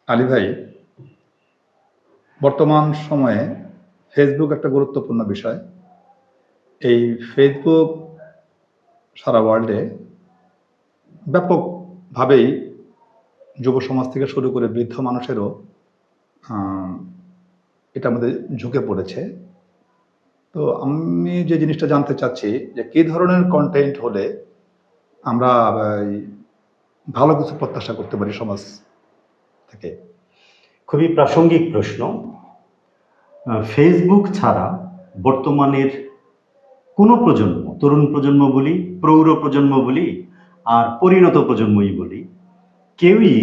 আলী ভাই, বর্তমান সময়ে ফেসবুক একটা গুরুত্বপূর্ণ বিষয়। এই ফেসবুক সারা ওয়ার্ল্ডে ব্যাপকভাবেই যুব সমাজ থেকে শুরু করে বৃদ্ধ মানুষেরও এটার মধ্যে ঝুঁকে পড়েছে। তো আমি যে জিনিসটা জানতে চাচ্ছি যে কী ধরনের কন্টেন্ট হলে আমরা ভালো কিছু প্রত্যাশা করতে পারি সমাজ থেকে? খুবই প্রাসঙ্গিক প্রশ্ন। ফেসবুক ছাড়া বর্তমানের কোনো প্রজন্ম, তরুণ প্রজন্ম বলি, প্রৌঢ় প্রজন্ম বলি, আর পরিণত প্রজন্মই বলি, কেউই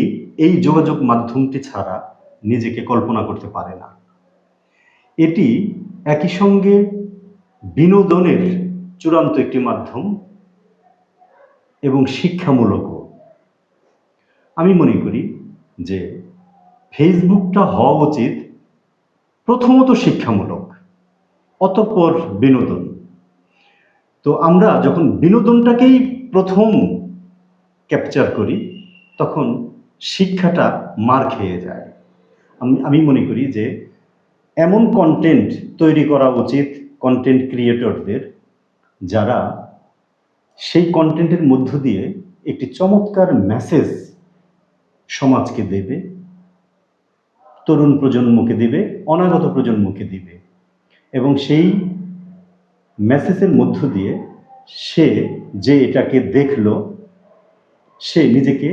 এই যোগাযোগ মাধ্যমটি ছাড়া নিজেকে কল্পনা করতে পারে না। এটি একই সঙ্গে বিনোদনের চূড়ান্ত একটি মাধ্যম এবং শিক্ষামূলকও। আমি মনে করি যে ফেসবুকটা হওয়া উচিত প্রথমত শিক্ষামূলক, অতঃপর বিনোদন। তো আমরা যখন বিনোদনটাকেই প্রথম ক্যাপচার করি, তখন শিক্ষাটা মার খেয়ে যায়। আমি মনে করি যে এমন কন্টেন্ট তৈরি করা উচিত কন্টেন্ট ক্রিয়েটরদের, যারা সেই কন্টেন্টের মধ্য দিয়ে একটি চমৎকার মেসেজ সমাজকে দেবে, তরুণ প্রজন্মকে দিবে, অনাগত প্রজন্মকে দিবে, এবং সেই মেসেজের মধ্য দিয়ে সে যে এটাকে দেখলো, সে নিজেকে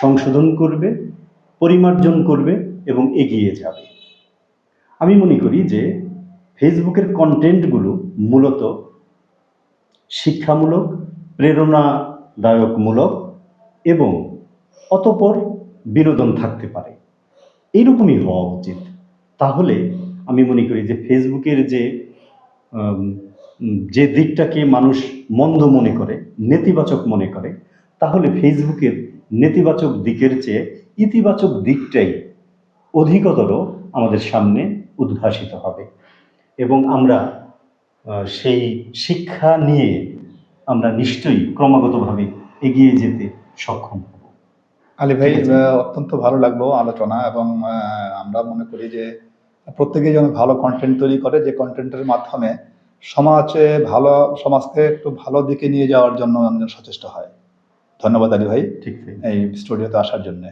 সংশোধন করবে, পরিমার্জন করবে এবং এগিয়ে যাবে। আমি মনে করি যে ফেসবুকের কন্টেন্টগুলো মূলত শিক্ষামূলক, প্রেরণাদায়কমূলক এবং অতঃপর বিনোদন থাকতে পারে, এইরকমই হওয়া উচিত। তাহলে আমি মনে করি যে ফেসবুকের যে দিকটাকে মানুষ মন্দ মনে করে, নেতিবাচক মনে করে, তাহলে ফেসবুকের নেতিবাচক দিকের চেয়ে ইতিবাচক দিকটাই অধিকতর আমাদের সামনে উদ্ভাসিত হবে এবং আমরা সেই শিক্ষা নিয়ে আমরা নিশ্চয়ই ক্রমাগতভাবে এগিয়ে যেতে সক্ষম হব। আলী ভাই, অত্যন্ত ভালো লাগলো আলোচনা, এবং আমরা মনে করি যে প্রত্যেকেই যেন ভালো কন্টেন্ট তৈরি করে, যে কন্টেন্টের মাধ্যমে সমাজকে একটু ভালো দিকে নিয়ে যাওয়ার জন্য সচেষ্ট হয়। ধন্যবাদ আলী ভাই ঠিক এই স্টুডিওতে আসার জন্য।